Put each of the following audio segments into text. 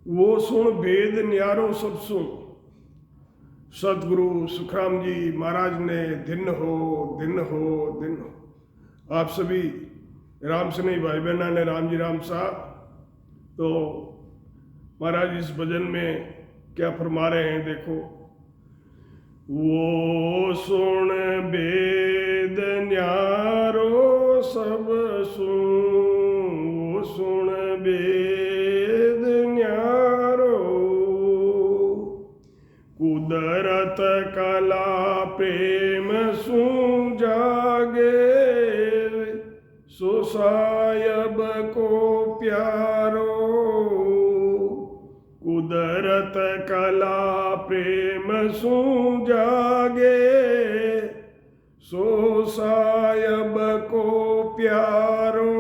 वो सुन भेद न्यारो सब सुन। सतगुरु सुखराम जी महाराज ने दिन हो दिन हो दिन हो। आप सभी राम स्नेही भाई बहना ने राम जी राम सा। तो महाराज इस भजन में क्या फरमा रहे हैं देखो। वो सुन वेद न्यारो सब सुन, वो सुन वेद न्यारो। कुदरत कला प्रेम सु जागे, सो सायब को प्यारो। कुदरत कला प्रेम सु जागे, सो सायब को प्यारो।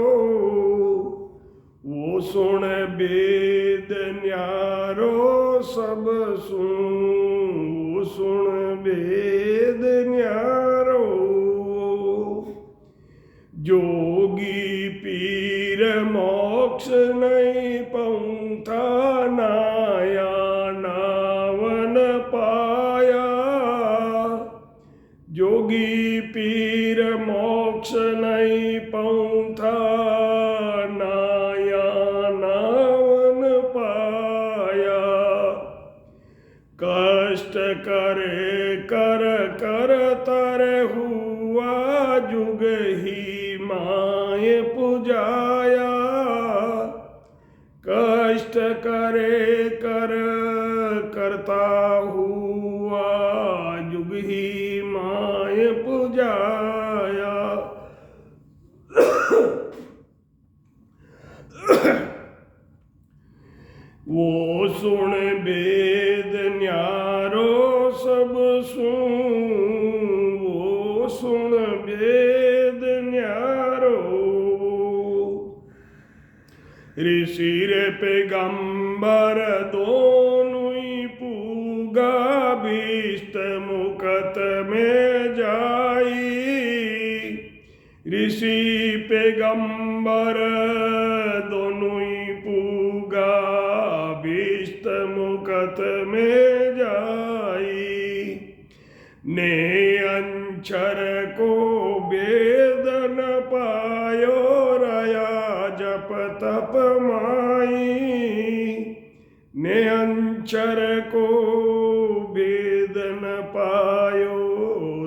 वो सुन वेद न्यारो सब सुन, वो सुन वेद न्यारो। जोगी पीर मोक्ष नहीं पहुँचा, नाया नावन पाया। जोगी पीर मोक्ष नहीं पहुँचा, नाया नावन पाया। कष्ट करे कर कर तर हुआ, जुग ही माय पुजाया। कष्ट करे कर करता हुआ, जुग ही माय पुजाया। वो सुन वेद न्यारो सब सुन, वो सुन वेद न्यारो। ऋषि रे पैगंबर दोनों ही पूगा, भीष्ट मुकत में जाई। ऋषि पैगंबर दोनों ही पूगा, भीष्ट मुकत में जाई। ने अंचर को वेद न पायो, रया जप तप माई। ने अंचर को वेद न पायो,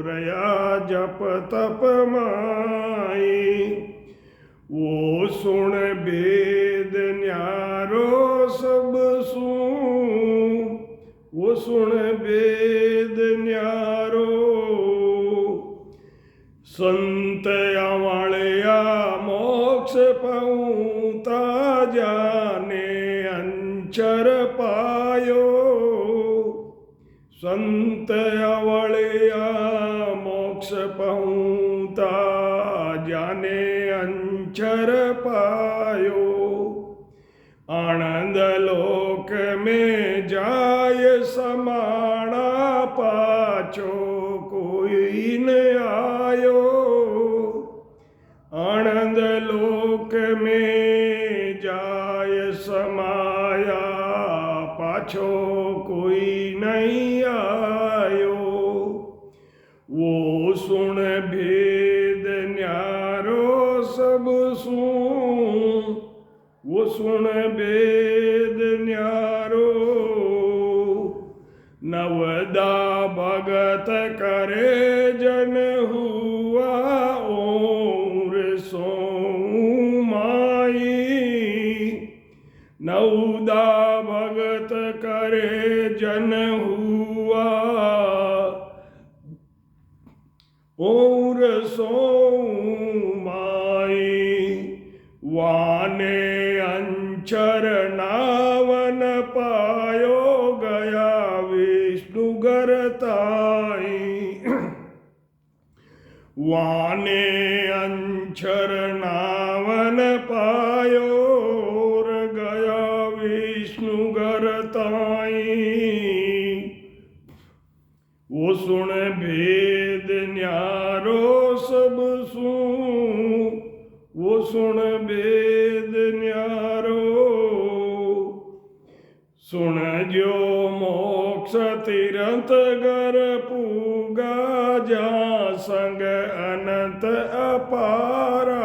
रया जप तप माई। वो सुन वेद न्यारो सब सुन, वो सुन वेद न्यारो। संत आवालिया मोक्ष पाऊता, जाने अंचर पायो। संत आवालिया मोक्ष पाऊता, जाने अंचर पायो। आनंद लोक में जाय समाना, पाछो कोई न आयो। आनंद लोक में जाय समाया, पाछो कोई नहीं आयो। वो सुन भेद न्यारो सब सुन, वो सुन वेद न्यारो। नवदा भगत करे जन हुआ, और सो माई। नवदा भगत करे जन हुआ, और सो माई। वाने अंचर नावन पायो, गया विष्णु गरताई। वाने अंचर नावन पायो, और गया विष्णु गरताई। वो सुन भेद न्यारो सब सुन, वो सुन वेद न्यारो। सुन जो मोक्ष तिरंत गर पूगा, जा संग अनंत अपाराओ।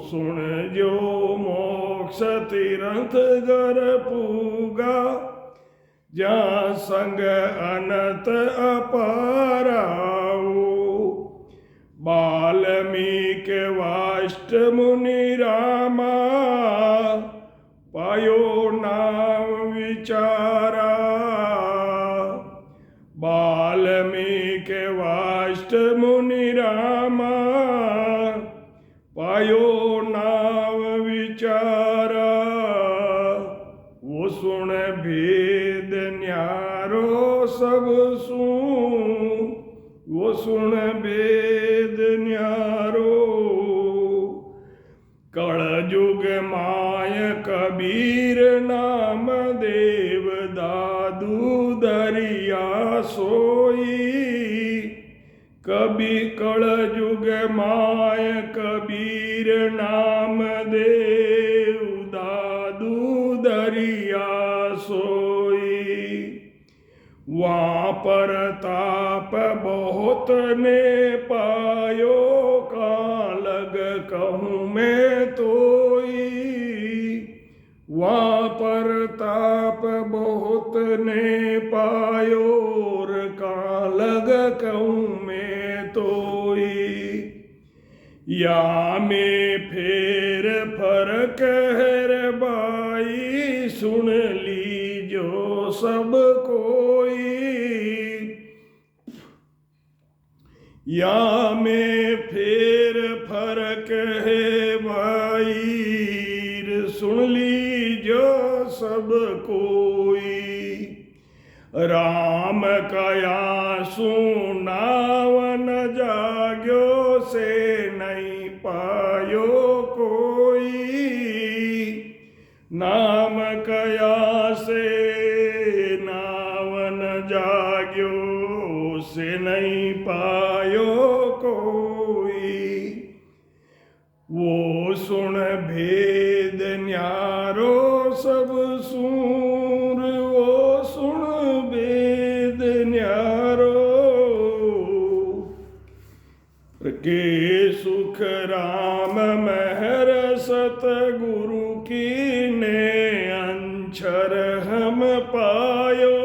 सुन जो मोक्ष तिरंत गर पूगा, जा संग अनंत अपाराओ। वाल्मीकि वाष्ट मुनि रामा, पायो नाम विचारा। वाल्मीकि वाष्ट मुनि रामा, पायो नाम विचारा। वो सुन भेद न्यारो सब सुन, वो सुन भेद न्यारो। कल युग माय कबीर नाम देव, दादू दरिया सोई। कभी कल युग माय कबीर नाम देव, दादू दरिया सोई। वहाँ पर ताप बहुत ने पायो, कहाँ लग कहूँ मैं तोई। वहाँ पर ताप बहुत ने पायो, और कहाँ लग कहूँ मैं तोई। या में फेर फरक है रे बाई, सुन लीजो सब कोई। या में फेर फरक है भाई, सुन लीजो सब कोई। राम कया सुनावन जाग्यो, से नहीं पायो कोई। नाम कया से नावन जाग्यो, से नहीं पायो कोई। वो सुन भेद न्यारो सब सूर, वो सुन भेद न्यारो। के सुख राम महर सतगुरु की ने, अंछर हम पायो।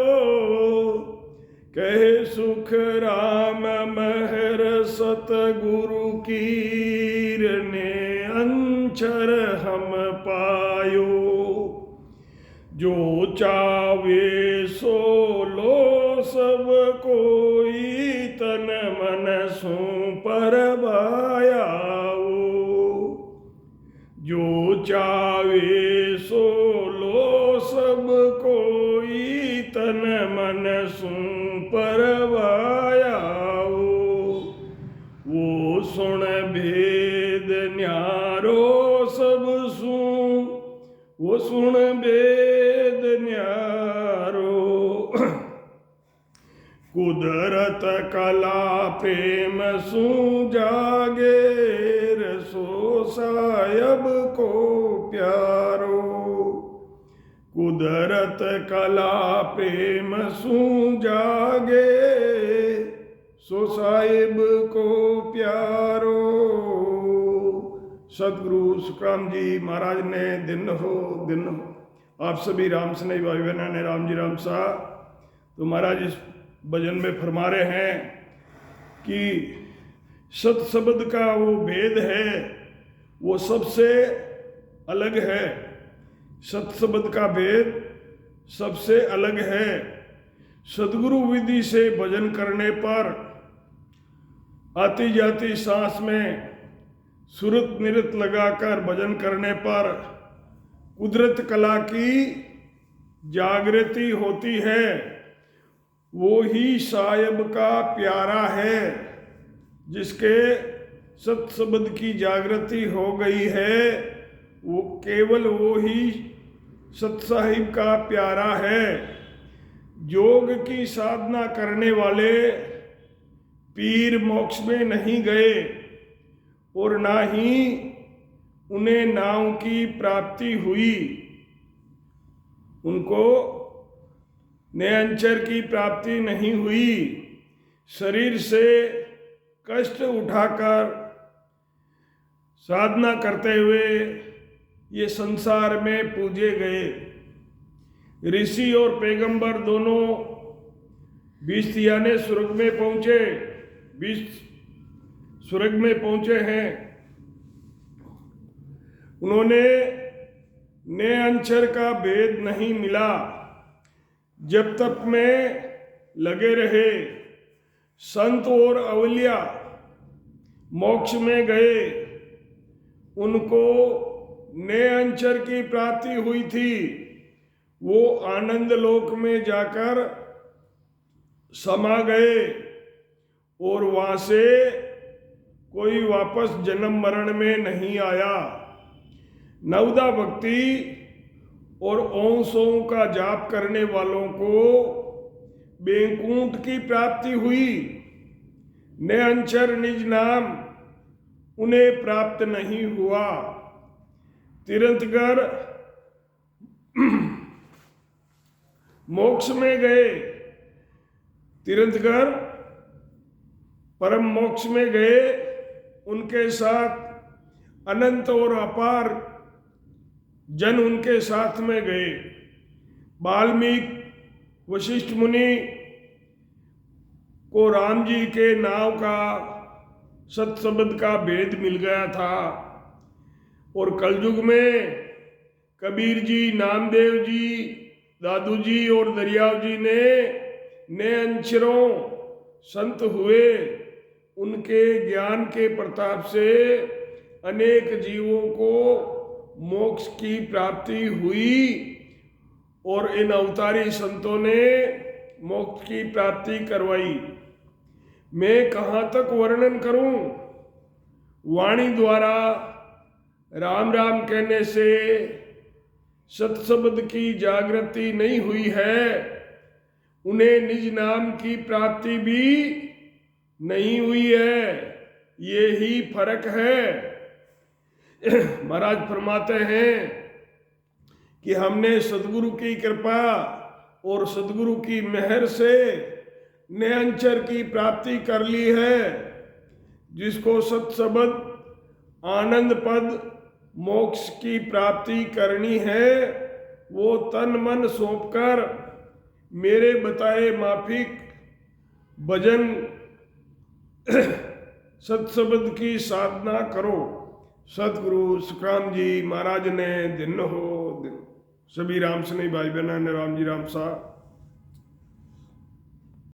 कहे सुख राम महर सतगुरु की ने, अंछर हम पायो। जो चावे सो लो सब कोई, तन मन सो पर भायाओ। जो चावे सो लो सब कोई, तन मन सो पर भायाओ। वो सुन भेद न्यारो सब सुन, वो सुन भेद न्यारो। कुदरत कला प्रेम सु जागे, रसो सायब को प्यारो। कुदरत कला प्रेम सु जागे, सो साहिब को प्यारो। सदगुरु सुखराम जी महाराज ने दिन हो आप सभी राम स्नेही भाई बहनों ने राम जी राम सा। तो महाराज इस भजन में फरमा रहे हैं कि सत शब्द का वो भेद है, वो सबसे अलग है। सत शब्द का भेद सबसे अलग है। सदगुरु विधि से भजन करने पर आती जाती सांस में सुरत निरत लगाकर भजन करने पर कुदरत कला की जागृति होती है। वो ही साहिब का प्यारा है, जिसके सत शब्द की जागृति हो गई है। वो केवल वो ही सत साहिब का प्यारा है। योग की साधना करने वाले पीर मोक्ष में नहीं गए और ना ही उन्हें नाम की प्राप्ति हुई। उनको नयनचर की प्राप्ति नहीं हुई। शरीर से कष्ट उठाकर साधना करते हुए ये संसार में पूजे गए। ऋषि और पैगंबर दोनों 20 याने स्वर्ग में पहुंचे, 20 स्वर्ग में पहुंचे हैं। उन्होंने नयनचर का भेद नहीं मिला। जब तक में लगे रहे। संत और अवलिया मोक्ष में गए, उनको नयनचर की प्राप्ति हुई थी। वो आनंद लोक में जाकर समा गए और वहां से कोई वापस जन्म मरण में नहीं आया। नवदा भक्ति और ओम सोम का जाप करने वालों को बैकुंठ की प्राप्ति हुई। नयनचर निज नाम उन्हें प्राप्त नहीं हुआ। तीर्थंकर मोक्ष में गए, तीर्थंकर परम मोक्ष में गए। उनके साथ अनंत और अपार जन उनके साथ में गए। वाल्मीकि वशिष्ठ मुनि को राम जी के नाव का सत्सबद का भेद मिल गया था और कलयुग में कबीर जी, नामदेव जी, दादू जी और दरियाव जी ने नयनचरों संत हुए। उनके ज्ञान के प्रताप से अनेक जीवों को मोक्ष की प्राप्ति हुई और इन अवतारी संतों ने मोक्ष की प्राप्ति करवाई। मैं कहाँ तक वर्णन करूं? वाणी द्वारा राम राम कहने से सत्शब्द की जागृति नहीं हुई है। उन्हें निज नाम की प्राप्ति भी नहीं हुई है। ये ही फर्क है। महाराज फरमाते हैं कि हमने सदगुरु की कृपा और सदगुरु की मेहर से नयनचर की प्राप्ति कर ली है। जिसको सत्शब्द आनंद पद मोक्ष की प्राप्ति करनी है, वो तन मन सौंपकर मेरे बताए माफिक भजन सत्शब्द की साधना करो। सतगुरु सुखराम जी महाराज ने दिन हो दिन। सभी राम स्नेही भाई बहना ने राम जी राम सा।